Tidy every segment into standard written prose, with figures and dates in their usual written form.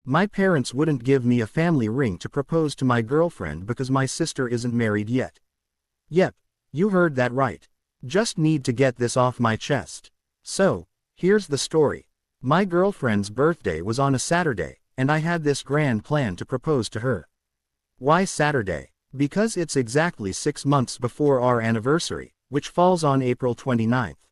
My parents wouldn't give me a family ring to propose to my girlfriend because my sister isn't married yet. Yep, you heard that right. Just need to get this off my chest. So, here's the story. My girlfriend's birthday was on a Saturday, and I had this grand plan to propose to her. Why Saturday? Because it's exactly 6 months before our anniversary, which falls on April 29th.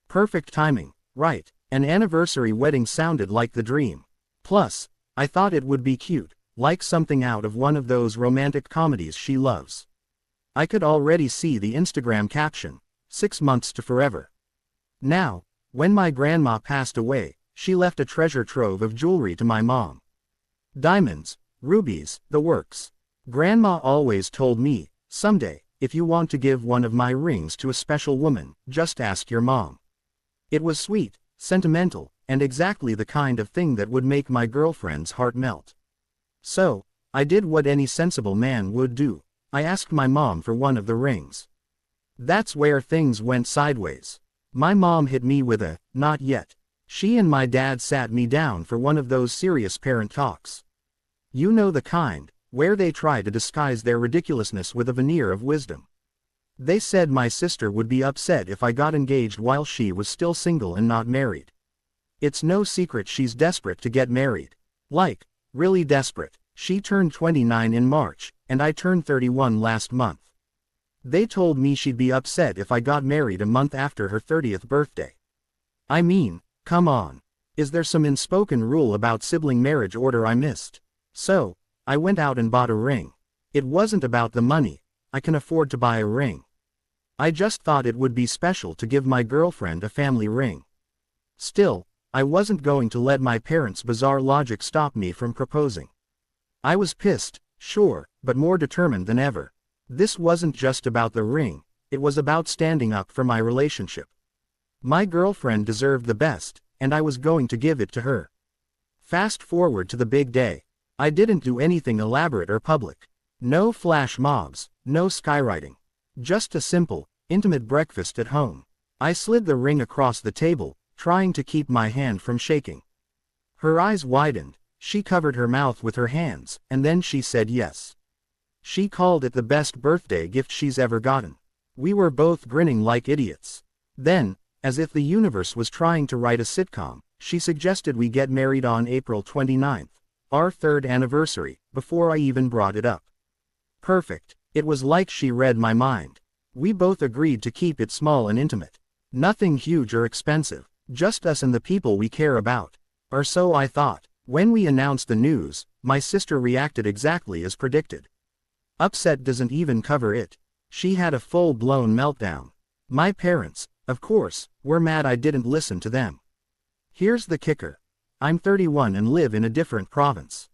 Perfect timing, right? An anniversary wedding sounded like the dream. Plus, I thought it would be cute, like something out of one of those romantic comedies she loves. I could already see the Instagram caption, 6 months to forever. Now, when my grandma passed away, she left a treasure trove of jewelry to my mom. Diamonds, rubies, the works. Grandma always told me, someday, if you want to give one of my rings to a special woman, just ask your mom. It was sweet, sentimental, and exactly the kind of thing that would make my girlfriend's heart melt. So, I did what any sensible man would do. I asked my mom for one of the rings. That's where things went sideways. My mom hit me with a, not yet. She and my dad sat me down for one of those serious parent talks. You know the kind, where they try to disguise their ridiculousness with a veneer of wisdom. They said my sister would be upset if I got engaged while she was still single and not married. It's no secret she's desperate to get married. Like, really desperate. She turned 29 in March, and I turned 31 last month. They told me she'd be upset if I got married a month after her 30th birthday. I mean, come on. Is there some unspoken rule about sibling marriage order I missed? So, I went out and bought a ring. It wasn't about the money. I can afford to buy a ring. I just thought it would be special to give my girlfriend a family ring. Still, I wasn't going to let my parents' bizarre logic stop me from proposing. I was pissed, sure, but more determined than ever. This wasn't just about the ring, it was about standing up for my relationship. My girlfriend deserved the best, and I was going to give it to her. Fast forward to the big day. I didn't do anything elaborate or public. No flash mobs, no skywriting. Just a simple, intimate breakfast at home. I slid the ring across the table, trying to keep my hand from shaking. Her eyes widened, she covered her mouth with her hands, and then she said yes. She called it the best birthday gift she's ever gotten. We were both grinning like idiots. Then, as if the universe was trying to write a sitcom, she suggested we get married on April 29th, our 3rd anniversary, before I even brought it up. Perfect. It was like she read my mind. We both agreed to keep it small and intimate. Nothing huge or expensive, just us and the people we care about. Or so I thought. When we announced the news, my sister reacted exactly as predicted. Upset doesn't even cover it. She had a full-blown meltdown. My parents, of course, were mad I didn't listen to them. Here's the kicker. I'm 31 and live in a different province.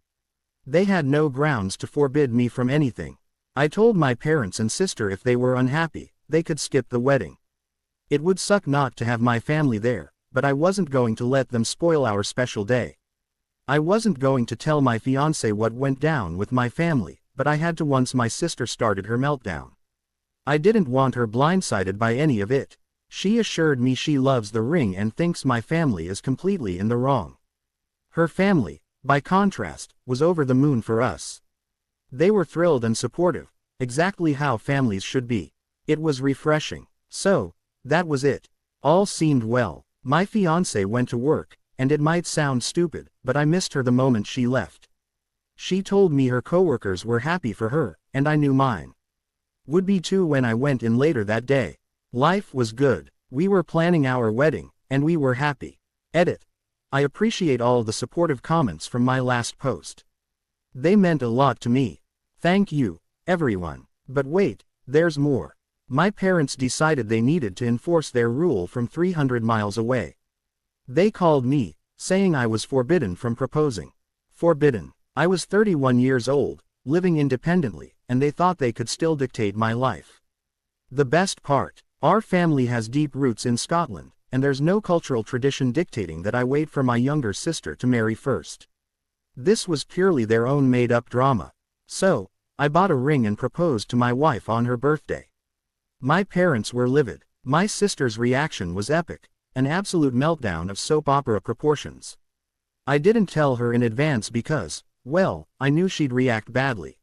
They had no grounds to forbid me from anything. I told my parents and sister if they were unhappy, they could skip the wedding. It would suck not to have my family there, but I wasn't going to let them spoil our special day. I wasn't going to tell my fiancé what went down with my family, but I had to once my sister started her meltdown. I didn't want her blindsided by any of it. She assured me she loves the ring and thinks my family is completely in the wrong. Her family, by contrast, was over the moon for us. They were thrilled and supportive, exactly how families should be. It was refreshing. So, that was it. All seemed well. My fiancé went to work, and it might sound stupid, but I missed her the moment she left. She told me her coworkers were happy for her, and I knew mine would be too when I went in later that day. Life was good. We were planning our wedding, and we were happy. Edit. I appreciate all the supportive comments from my last post. They meant a lot to me. Thank you, everyone. But wait, there's more. My parents decided they needed to enforce their rule from 300 miles away. They called me, saying I was forbidden from proposing. Forbidden. I was 31 years old, living independently, and they thought they could still dictate my life. The best part, our family has deep roots in Scotland, and there's no cultural tradition dictating that I wait for my younger sister to marry first. This was purely their own made-up drama. So, I bought a ring and proposed to my wife on her birthday. My parents were livid. My sister's reaction was epic, an absolute meltdown of soap opera proportions. I didn't tell her in advance because, well, I knew she'd react badly.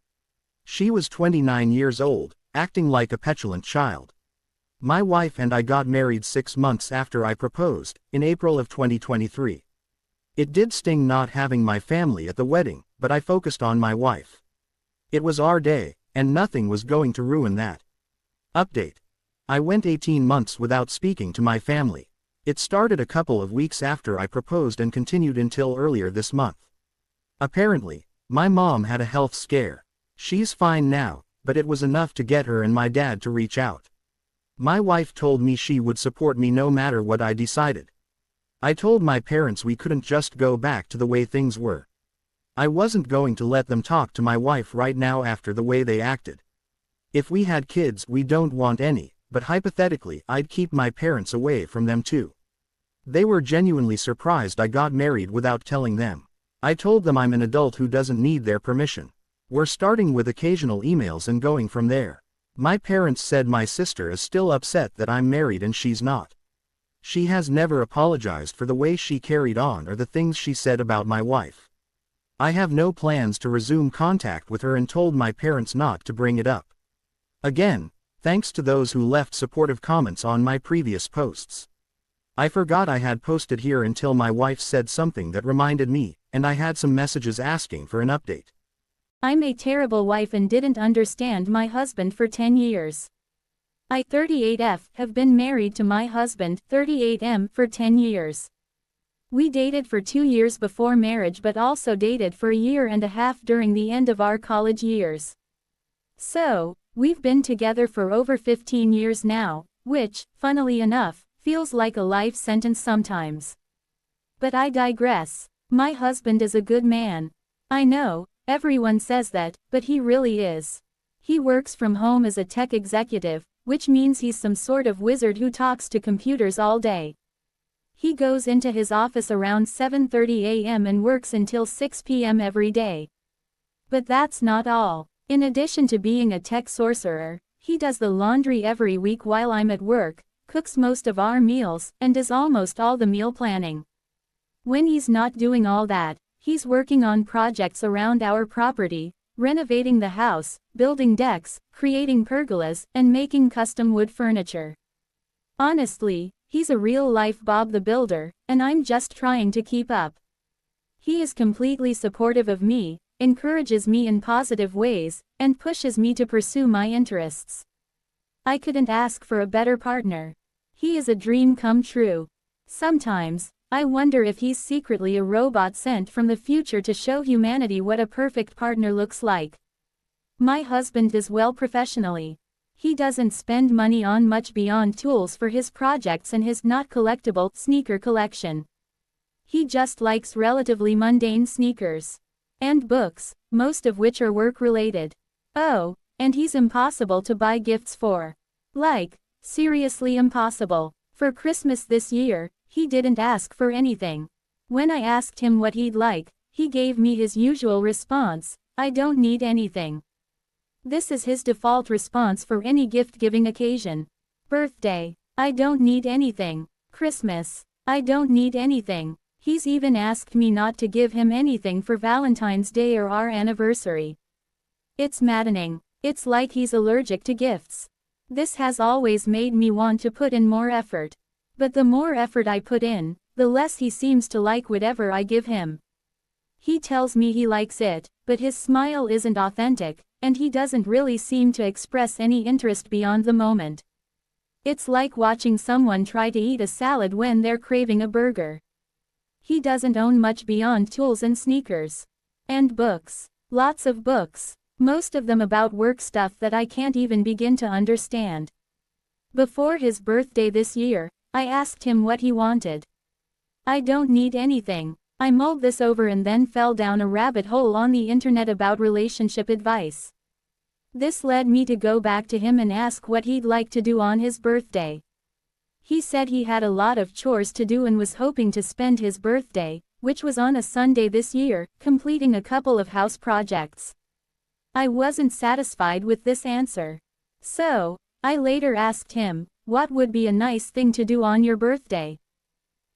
She was 29 years old, acting like a petulant child. My wife and I got married 6 months after I proposed, in April of 2023. It did sting not having my family at the wedding, but I focused on my wife. It was our day, and nothing was going to ruin that. Update. I went 18 months without speaking to my family. It started a couple of weeks after I proposed and continued until earlier this month. Apparently, my mom had a health scare. She's fine now, but it was enough to get her and my dad to reach out. My wife told me she would support me no matter what I decided. I told my parents we couldn't just go back to the way things were. I wasn't going to let them talk to my wife right now after the way they acted. If we had kids, we don't want any, but hypothetically I'd keep my parents away from them too. They were genuinely surprised I got married without telling them. I told them I'm an adult who doesn't need their permission. We're starting with occasional emails and going from there. My parents said my sister is still upset that I'm married and she's not. She has never apologized for the way she carried on or the things she said about my wife. I have no plans to resume contact with her and told my parents not to bring it up. Again, thanks to those who left supportive comments on my previous posts. I forgot I had posted here until my wife said something that reminded me, and I had some messages asking for an update. I'm a terrible wife and didn't understand my husband for 10 years. I 38F have been married to my husband 38M for 10 years. We dated for 2 years before marriage but also dated for a year and a half during the end of our college years. So, we've been together for over 15 years now, which, funnily enough, feels like a life sentence sometimes. But I digress. My husband is a good man. I know, everyone says that, but he really is. He works from home as a tech executive, which means he's some sort of wizard who talks to computers all day. He goes into his office around 7:30 a.m. and works until 6 p.m. every day. But that's not all. In addition to being a tech sorcerer, he does the laundry every week while I'm at work, cooks most of our meals, and does almost all the meal planning. When he's not doing all that, he's working on projects around our property, renovating the house, building decks, creating pergolas, and making custom wood furniture. Honestly, he's a real-life Bob the Builder, and I'm just trying to keep up. He is completely supportive of me, encourages me in positive ways, and pushes me to pursue my interests. I couldn't ask for a better partner. He is a dream come true. Sometimes, I wonder if he's secretly a robot sent from the future to show humanity what a perfect partner looks like. My husband does well professionally. He doesn't spend money on much beyond tools for his projects and his not collectible sneaker collection. He just likes relatively mundane sneakers. And books, most of which are work-related. Oh, and he's impossible to buy gifts for. Like, seriously impossible. For Christmas this year, he didn't ask for anything. When I asked him what he'd like, he gave me his usual response, "I don't need anything." This is his default response for any gift-giving occasion. Birthday, "I don't need anything." Christmas, "I don't need anything." He's even asked me not to give him anything for Valentine's Day or our anniversary. It's maddening. It's like he's allergic to gifts. This has always made me want to put in more effort. But the more effort I put in, the less he seems to like whatever I give him. He tells me he likes it, but his smile isn't authentic, and he doesn't really seem to express any interest beyond the moment. It's like watching someone try to eat a salad when they're craving a burger. He doesn't own much beyond tools and sneakers. And books. Lots of books. Most of them about work stuff that I can't even begin to understand. Before his birthday this year, I asked him what he wanted. "I don't need anything." I mulled this over and then fell down a rabbit hole on the internet about relationship advice. This led me to go back to him and ask what he'd like to do on his birthday. He said he had a lot of chores to do and was hoping to spend his birthday, which was on a Sunday this year, completing a couple of house projects. I wasn't satisfied with this answer. So, I later asked him, what would be a nice thing to do on your birthday?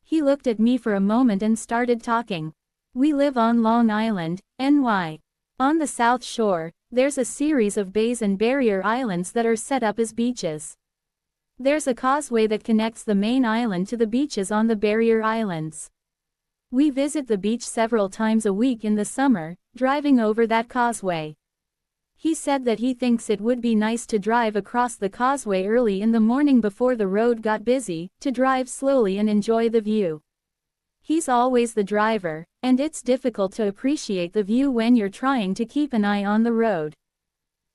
He looked at me for a moment and started talking. We live on Long Island, NY. On the South Shore, there's a series of bays and barrier islands that are set up as beaches. There's a causeway that connects the main island to the beaches on the barrier islands. We visit the beach several times a week in the summer, driving over that causeway. He said that he thinks it would be nice to drive across the causeway early in the morning before the road got busy, to drive slowly and enjoy the view. He's always the driver, and it's difficult to appreciate the view when you're trying to keep an eye on the road.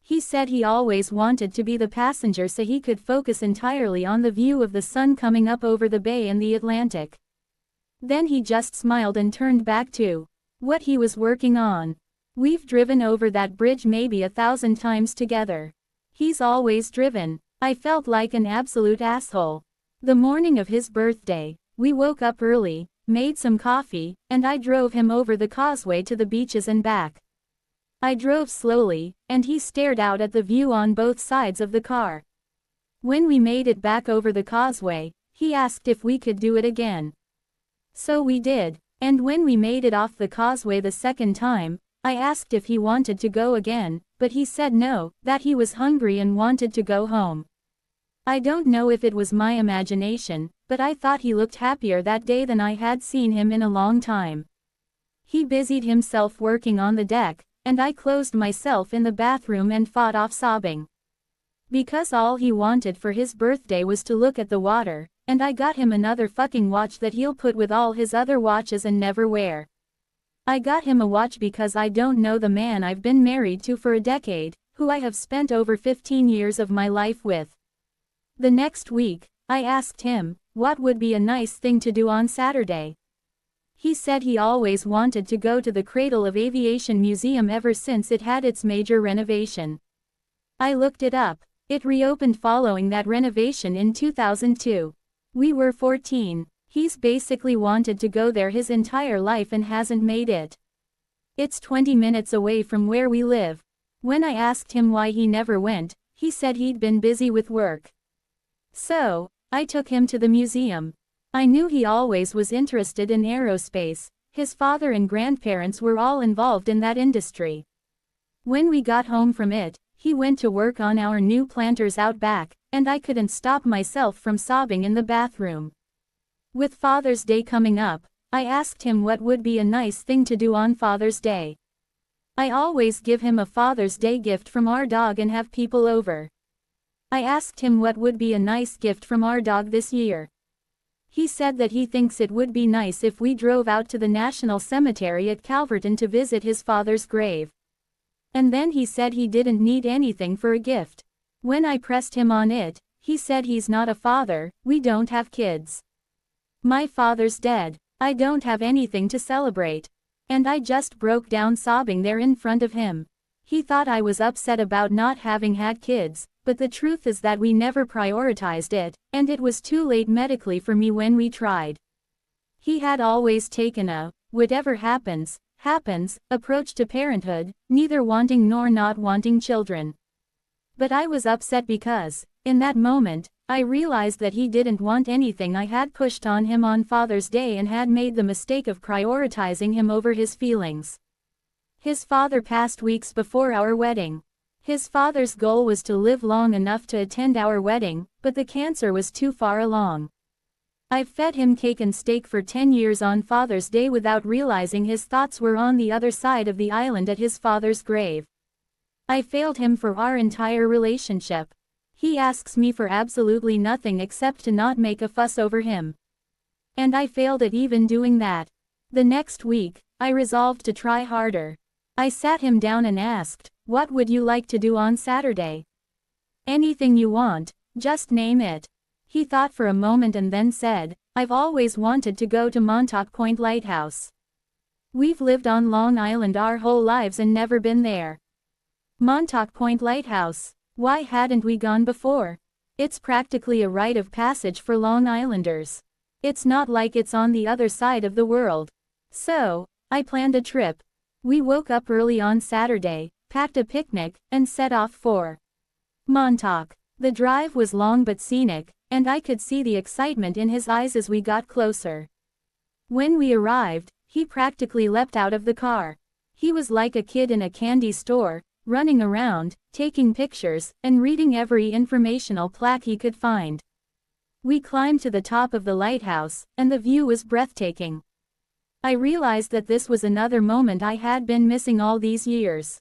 He said he always wanted to be the passenger so he could focus entirely on the view of the sun coming up over the bay and the Atlantic. Then he just smiled and turned back to what he was working on. We've driven over that bridge maybe 1,000 times together. He's always driven. I felt like an absolute asshole. The morning of his birthday, we woke up early, made some coffee, and I drove him over the causeway to the beaches and back. I drove slowly, and he stared out at the view on both sides of the car. When we made it back over the causeway, he asked if we could do it again. So we did, and when we made it off the causeway the second time, I asked if he wanted to go again, but he said no, that he was hungry and wanted to go home. I don't know if it was my imagination, but I thought he looked happier that day than I had seen him in a long time. He busied himself working on the deck, and I closed myself in the bathroom and fought off sobbing. Because all he wanted for his birthday was to look at the water, and I got him another fucking watch that he'll put with all his other watches and never wear. I got him a watch because I don't know the man I've been married to for a decade, who I have spent over 15 years of my life with. The next week, I asked him what would be a nice thing to do on Saturday. He said he always wanted to go to the Cradle of Aviation Museum ever since it had its major renovation. I looked it up. It reopened following that renovation in 2002. We were 14. He's basically wanted to go there his entire life and hasn't made it. It's 20 minutes away from where we live. When I asked him why he never went, he said he'd been busy with work. So, I took him to the museum. I knew he always was interested in aerospace. His father and grandparents were all involved in that industry. When we got home from it, he went to work on our new planters out back, and I couldn't stop myself from sobbing in the bathroom. With Father's Day coming up, I asked him what would be a nice thing to do on Father's Day. I always give him a Father's Day gift from our dog and have people over. I asked him what would be a nice gift from our dog this year. He said that he thinks it would be nice if we drove out to the National Cemetery at Calverton to visit his father's grave. And then he said he didn't need anything for a gift. When I pressed him on it, he said he's not a father, we don't have kids. My father's dead, I don't have anything to celebrate. And I just broke down sobbing there in front of him. He thought I was upset about not having had kids, but the truth is that we never prioritized it, and it was too late medically for me when we tried. He had always taken a, whatever happens, happens, approach to parenthood, neither wanting nor not wanting children. But I was upset because, in that moment, I realized that he didn't want anything I had pushed on him on Father's Day and had made the mistake of prioritizing him over his feelings. His father passed weeks before our wedding. His father's goal was to live long enough to attend our wedding, but the cancer was too far along. I've fed him cake and steak for 10 years on Father's Day without realizing his thoughts were on the other side of the island at his father's grave. I failed him for our entire relationship. He asks me for absolutely nothing except to not make a fuss over him. And I failed at even doing that. The next week, I resolved to try harder. I sat him down and asked, "What would you like to do on Saturday?" "Anything you want, just name it." He thought for a moment and then said, "I've always wanted to go to Montauk Point Lighthouse. We've lived on Long Island our whole lives and never been there." Montauk Point Lighthouse. Why hadn't we gone before? It's practically a rite of passage for Long Islanders. It's not like it's on the other side of the world. So, I planned a trip. We woke up early on Saturday, packed a picnic, and set off for Montauk. The drive was long but scenic, and I could see the excitement in his eyes as we got closer. When we arrived, He practically leapt out of the car. He was like a kid in a candy store, running around, taking pictures, and reading every informational plaque he could find. We climbed to the top of the lighthouse, and the view was breathtaking. I realized that this was another moment I had been missing all these years.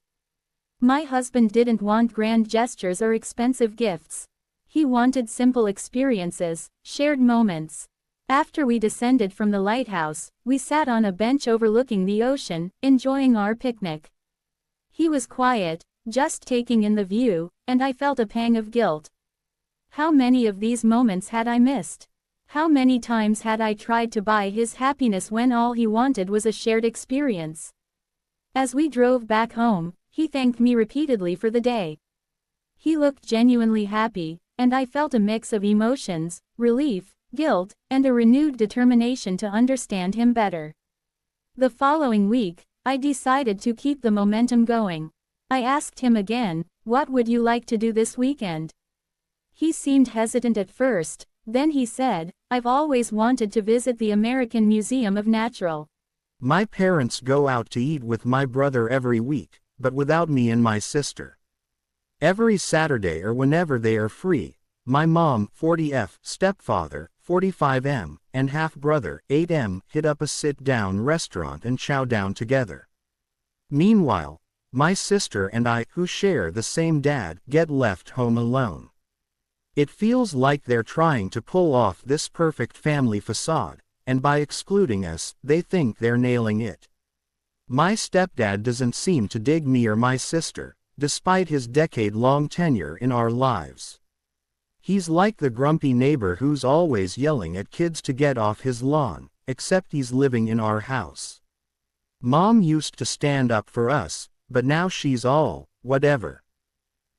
My husband didn't want grand gestures or expensive gifts. He wanted simple experiences, shared moments. After we descended from the lighthouse, we sat on a bench overlooking the ocean, enjoying our picnic. He was quiet, just taking in the view, and I felt a pang of guilt. How many of these moments had I missed? How many times had I tried to buy his happiness when all he wanted was a shared experience? As we drove back home, he thanked me repeatedly for the day. He looked genuinely happy, and I felt a mix of emotions, relief, guilt, and a renewed determination to understand him better. The following week, I decided to keep the momentum going. I asked him again, "What would you like to do this weekend?" He seemed hesitant at first, then he said, "I've always wanted to visit the American Museum of Natural." My parents go out to eat with my brother every week, but without me and my sister. Every Saturday or whenever they are free, my mom, 40F, stepfather, 45M, and half-brother, 8M, hit up a sit-down restaurant and chow down together. Meanwhile, my sister and I, who share the same dad, get left home alone. It feels like they're trying to pull off this perfect family facade, and by excluding us, they think they're nailing it. My stepdad doesn't seem to dig me or my sister, despite his decade-long tenure in our lives. He's like the grumpy neighbor who's always yelling at kids to get off his lawn, except he's living in our house. Mom used to stand up for us, but now she's all, whatever.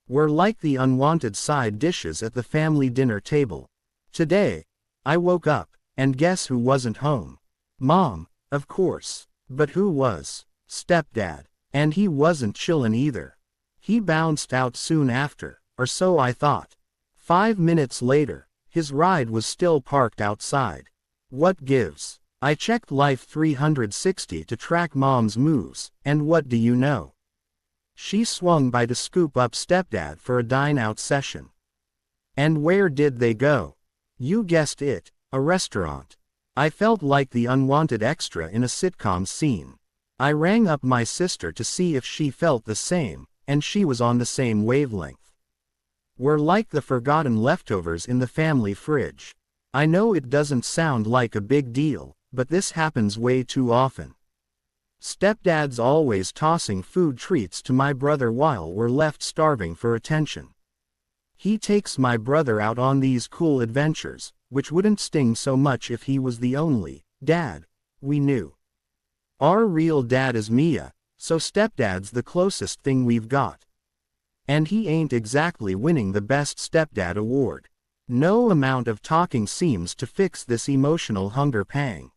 We're like the unwanted side dishes at the family dinner table. Today, I woke up, and guess who wasn't home? Mom, of course. But who was? Stepdad. And he wasn't chillin' either. He bounced out soon after, or so I thought. 5 minutes later, his ride was still parked outside. What gives? I checked Life 360 to track Mom's moves, and what do you know? She swung by to scoop up stepdad for a dine-out session. And where did they go? You guessed it, a restaurant. I felt like the unwanted extra in a sitcom scene. I rang up my sister to see if she felt the same, and she was on the same wavelength. We're like the forgotten leftovers in the family fridge. I know it doesn't sound like a big deal, but this happens way too often. Stepdad's always tossing food treats to my brother while we're left starving for attention. He takes my brother out on these cool adventures, which wouldn't sting so much if he was the only dad we knew. Our real dad is Mia, so stepdad's the closest thing we've got. And he ain't exactly winning the Best Stepdad award. No amount of talking seems to fix this emotional hunger pang.